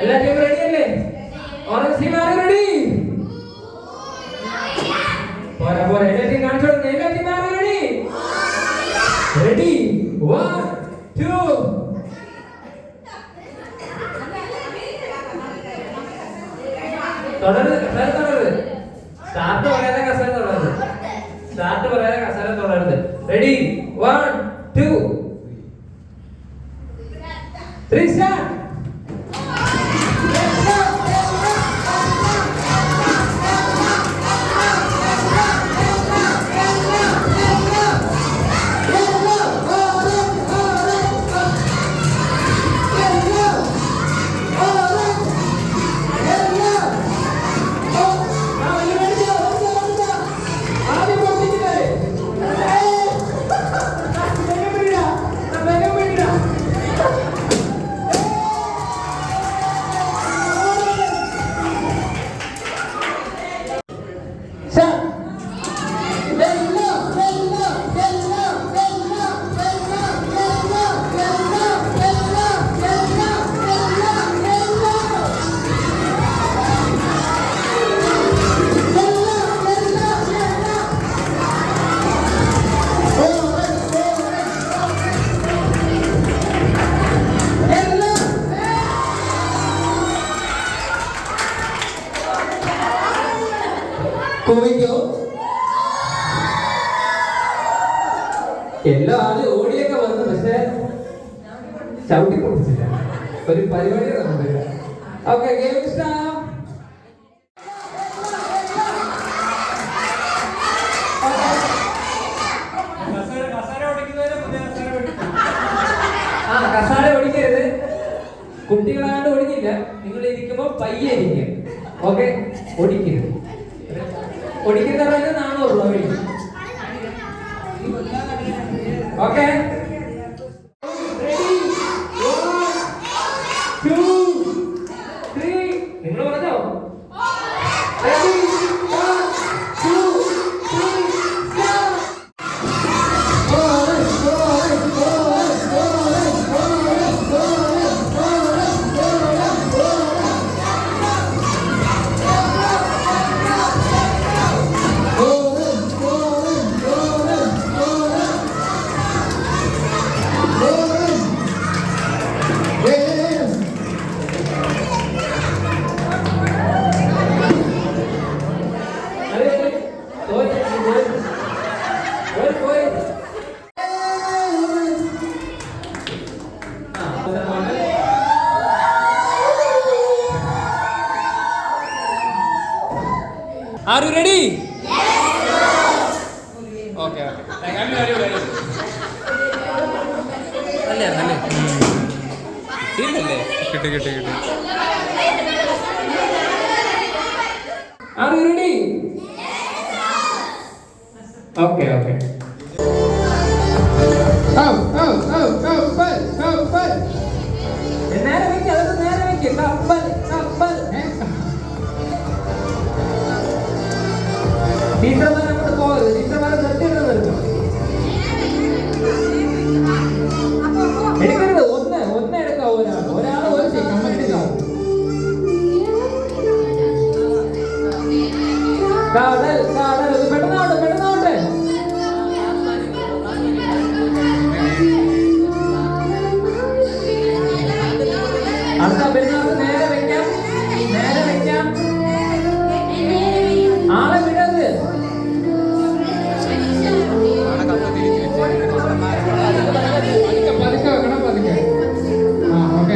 എല്ലാ team ready അല്ലേ? Orange team ആരും റെഡി? പോരാ പോരാ, എല്ലാ ടീം കാണിച്ചു കൊടുക്കുക. എല്ലാ ടീം ആരും റെഡി? റെഡി? 1 2 തുടരുത്, കസേര തുടരുത്. സ്റ്റാർട്ട് പറയാതെ കസേര തുടരുത്. സ്റ്റാർട്ട് പറയാതെ കസേര തുടരുത്. റെഡി? 1 2 3 സ്റ്റാർട്ട്. എല്ലാ ആള് ഓടിയൊക്കെ വന്നു, പക്ഷെ ചവിട്ടി കൊടുത്തില്ല. ഒരു പരിപാടി നടന്നില്ല. Okay, game start. കസാര ഓടിക്കരുത്, കുട്ടികളാണ്ട് ഓടിക്കില്ല. നിങ്ങൾ ഇരിക്കുമ്പോ പയ്യെ ഇരിക്കുക. ഓക്കെ, ഓടിക്കരുത്. ഓടിക്കുന്ന 400 രൂപ മേടിക്കും. ഓക്കെ, നിങ്ങൾ പറഞ്ഞോ? Are you ready? Yes. Okay. കിട്ടി. Are you ready? Yes. Okay. Kappal. നേരെ വെക്ക്. കപ്പൽ. ടീച്ചർമാരെ അങ്ങോട്ട് പോകരുത്. ടീച്ചർമാരെ തട്ടിയിടുന്ന വരുന്നു. എടുക്കരുത്. ഒന്ന് എടുക്കാം. ഒരാൾ ഒരു കമ്മറ്റി കാടൽ. പെട്ടെന്നാവട്ടെ. അടുത്ത പെരുന്നാൾക്ക് നേരെ വെക്കാം. ആളെ വിടരുത്. പതുക്കെ വെക്കണം. ഓക്കെ,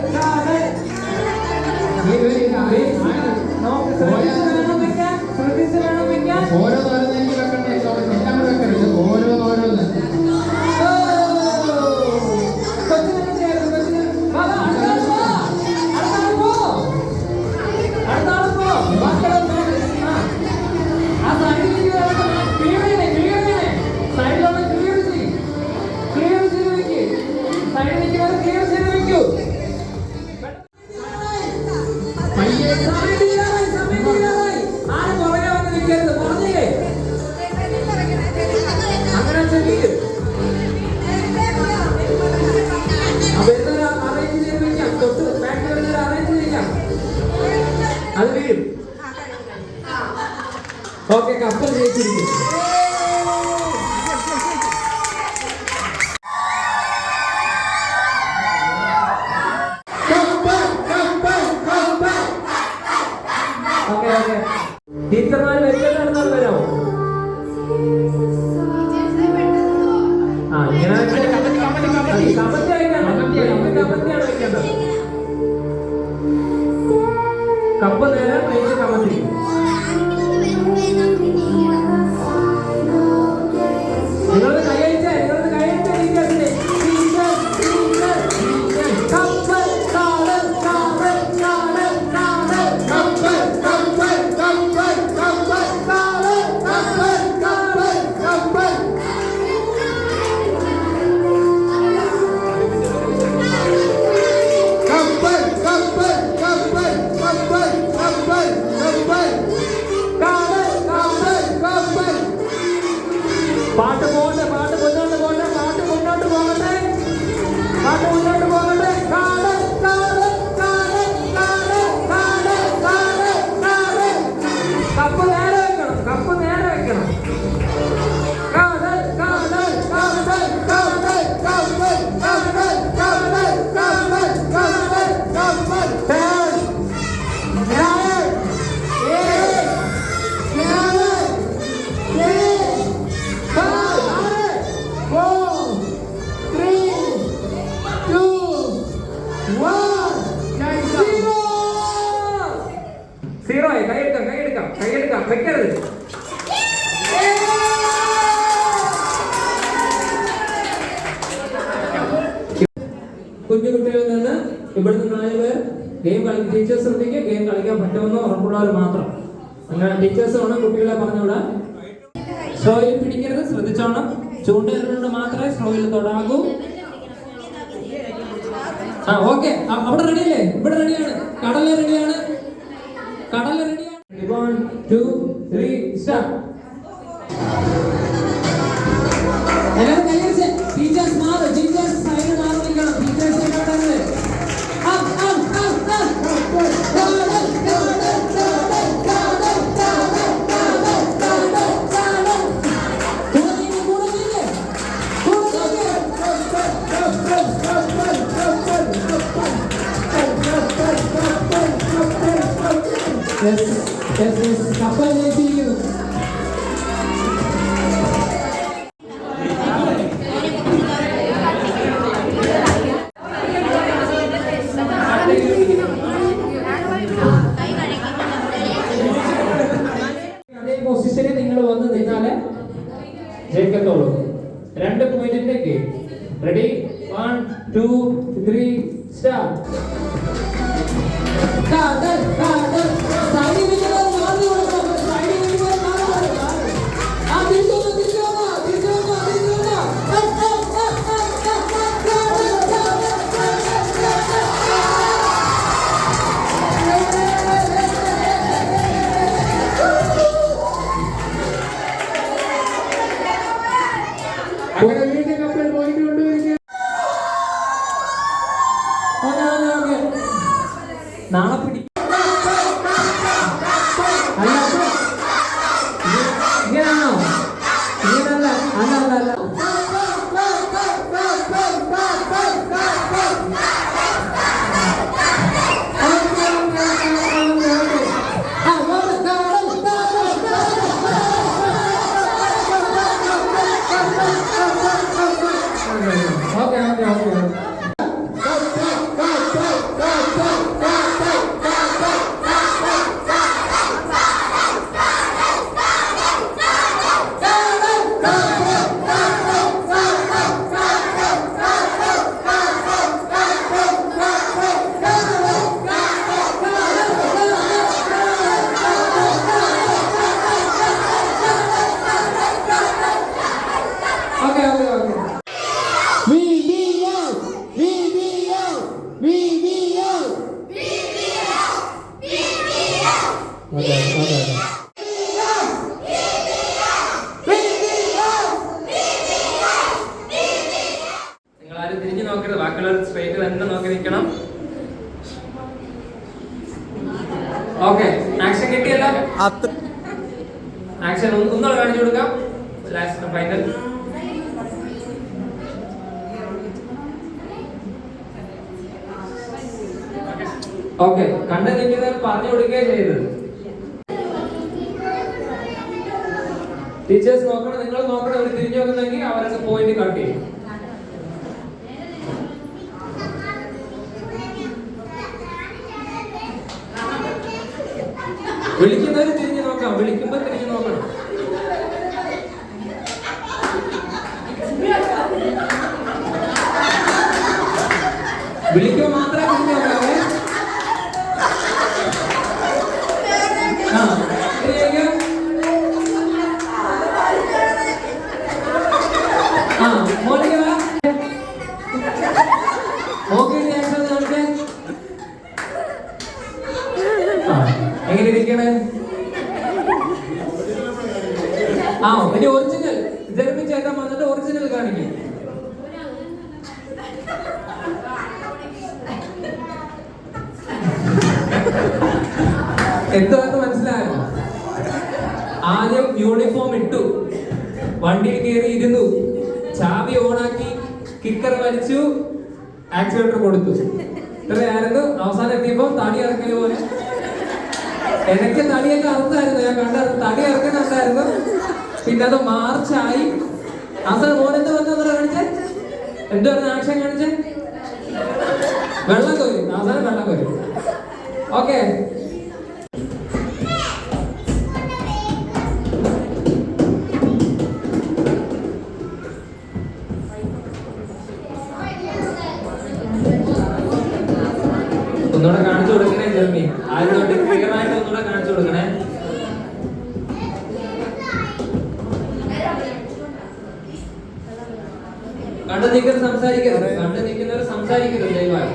കാടൽ. ഓരോന്ന് എനിക്ക് വെക്കണ്ടേ? എല്ലാം കൂടെ വെക്കരുത്. ഓരോന്ന് കുഞ്ഞു കുട്ടികളിൽ നിന്ന് ഇവിടുന്ന് 4 പേർ ഗെയിം കളിക്കും. ടീച്ചേഴ്സ് ശ്രദ്ധിക്കുക, ഗെയിം കളിക്കാൻ പറ്റുമെന്ന് ഉറപ്പുള്ളവർ മാത്രം. അങ്ങനെ ടീച്ചേഴ്സ് വേണം കുട്ടികളെ പറഞ്ഞുവിടാൻ. സ്ട്രോയിൽ പിടിക്കരുത്, ശ്രദ്ധിച്ചോണം. ചൂണ്ടയിലുകൊണ്ട് മാത്രമേ സ്ട്രോയിൽ തൊടാകൂ. ഓക്കെ, അവിടെ റെഡിയല്ലേ? ഇവിടെ റെഡിയാണ്. കടല റെഡിയാണ്. 1 2 3 സ്റ്റാർട്ട്. എല്ലാവരും കൈയടിച്ച്. ടീച്ചേഴ്സ് മാറും. ടീച്ചേഴ്സ് സൈഡ് മാറി നിൽക്കണം. ടീച്ചേഴ്സ് കപ്പലിലേക്കിരിക്കുന്നു. അതേ പൊസിഷനിൽ നിങ്ങൾ വന്ന് നിന്നാലേ ജയിക്കത്തുള്ളൂ. 2 പോയിന്റിന്റെ ഗെയിം. റെഡി? 1 2 3 സ്റ്റാർട്ട്. നാളെ പിടി ഇങ്ങനെയാണോ? ഇങ്ങനല്ല, അല്ല. ഓക്കെ. നിങ്ങളാരും തിരിഞ്ഞു നോക്കരുത്, ബാക്കിയുള്ളവർ സ്ട്രേറ്റ് തന്നെ നോക്കി നിൽക്കണം. ഓക്കെ, ആക്ഷൻ കിട്ടിയല്ലോ. ആക്ഷൻ ഒന്നുകൂടെ കാണിച്ചു കൊടുക്കാം. Last final. ഓക്കെ, കണ്ടു നിൽക്കുന്നവർ പറഞ്ഞു കൊടുക്കുകയും ചെയ്തത്. ടീച്ചേഴ്സ് നോക്കണം, നിങ്ങൾ നോക്കണം. അവർ തിരിഞ്ഞു നോക്കുന്നെങ്കിൽ അവർക്ക് പോയിന്റ് കട്ട് ചെയ്യും. വിളിക്കുന്നവര് തിരിഞ്ഞു നോക്കാം. വിളിക്കുമ്പോ തിരിഞ്ഞു നോക്കണം. വിളിക്കുമ്പോ മാത്രമേ തിരിഞ്ഞു നോക്കാവേ. എങ്ങനെ ഇരിക്കണേ? പിന്നെ ഒറിജിനൽ ജന്മിച്ചേക്കാൻ വന്നിട്ട് ഒറിജിനൽ കാണിക്കും. എന്താന്ന് മനസ്സിലായോ? ആദ്യം യൂണിഫോം ഇട്ടു, വണ്ടിയിൽ കയറി ഇരുന്നു, ചാവി ഓണാക്കി, കിക്കർ വലിച്ചു, ആക്സിലേറ്റർ കൊടുത്തു. ഇത്രയായിരുന്നു. അവസാനം എത്തിയപ്പോ തടി ഇറക്കൽ പോലെ. എനിക്ക് തടിയൊക്കെ അറുത്തായിരുന്നു, ഞാൻ കണ്ടത്. തടി ഇറക്കുന്നുണ്ടായിരുന്നു. പിന്നെ അത് മാർച്ചായി. അവസാനം മോനെന്ത് വന്നു കാണിച്ചേ? എന്തുവായിരുന്നു ആക്ഷൻ കാണിച്ചേ? വെള്ളം കോരി. അവസാനം വെള്ളം കോരി. ഓക്കെ, ഒന്നുകൂടെ കാണിച്ചു കൊടുക്കണേ ജെർമി. ആരോട്ട് ക്ലിയർ ആയിട്ട് ഒന്നുകൂടെ കാണിച്ചു കൊടുക്കണേ. കണ്ടു നിൽക്കുന്ന സംസാരിക്കരുത്, കണ്ടു നിൽക്കുന്നവർ സംസാരിക്കരുത് ദയവായി.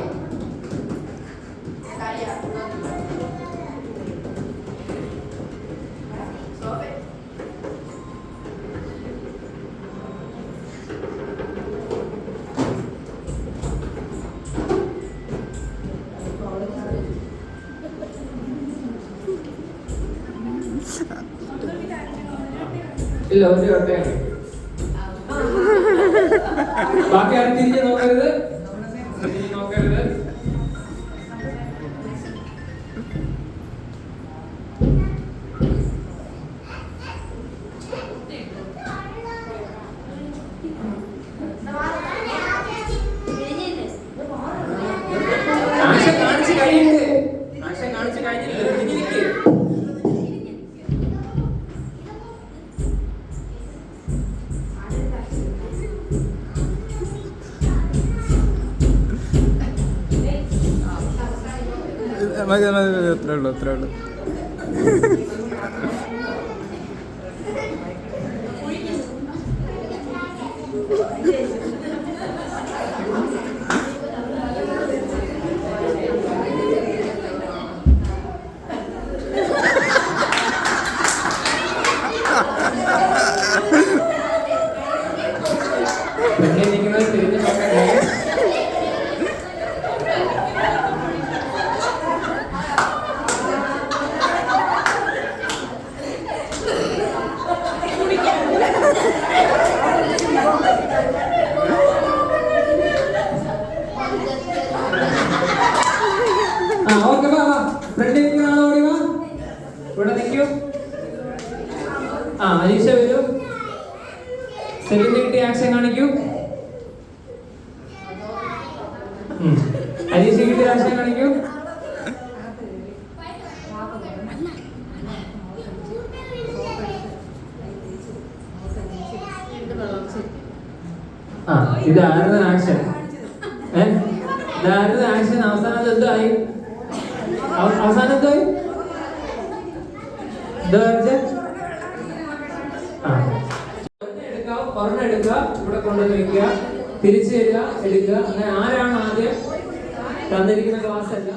ഇല്ല, ഒരു ഒട്ടയാണ്. ബാക്കി ആരും തിരിഞ്ഞ് നോക്കരുത്, നോക്കരുത്. കാണിച്ച് കഴിഞ്ഞിട്ട് കാണിച്ച് കഴിഞ്ഞിട്ട് തിരിഞ്ഞിരിക്കേ. അത്രേ ഉള്ളൂ. ഇവിടെ നിൽക്കൂ. അനീഷ വരൂ. സെലിന് കിട്ടിയ ആക്ഷൻ കാണിക്കൂ. അനീഷ കിട്ടിയ ആക്ഷൻ കാണിക്കൂ. ഇതായിരുന്നു ആക്ഷൻ. ഇതായിരുന്നു ആക്ഷൻ. അവസാനം എന്തായി? അവസാനം എന്തായി? ഒരെണ്ണം എടുക്കുക, ഇവിടെ കൊണ്ടുവന്ന് വെക്കുക, തിരിച്ചു തരിക, എടുക്കുക. അങ്ങനെ ആരാണ് ആദ്യം തന്നിരിക്കുന്ന ക്ലാസ് അല്ല.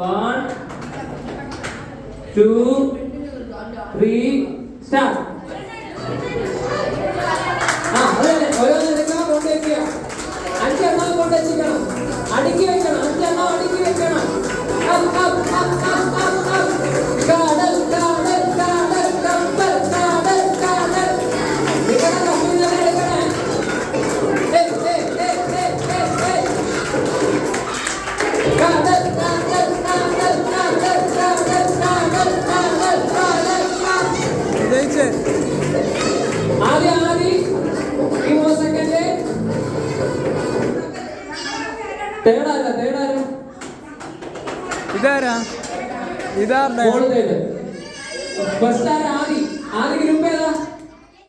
1 2 3 സ്റ്റാർട്ട്. ഓരോന്ന് എടുക്കുക, കൊണ്ടുവയ്ക്കുക. 5 എണ്ണം കൊണ്ടുവച്ചിക്കണം, അടുക്കി വെക്കണം. 5 എണ്ണം അടുക്കി വെക്കണം. ഇതാരാ? ആദ്യ ഗ്രൂപ്പ് ഏതാ?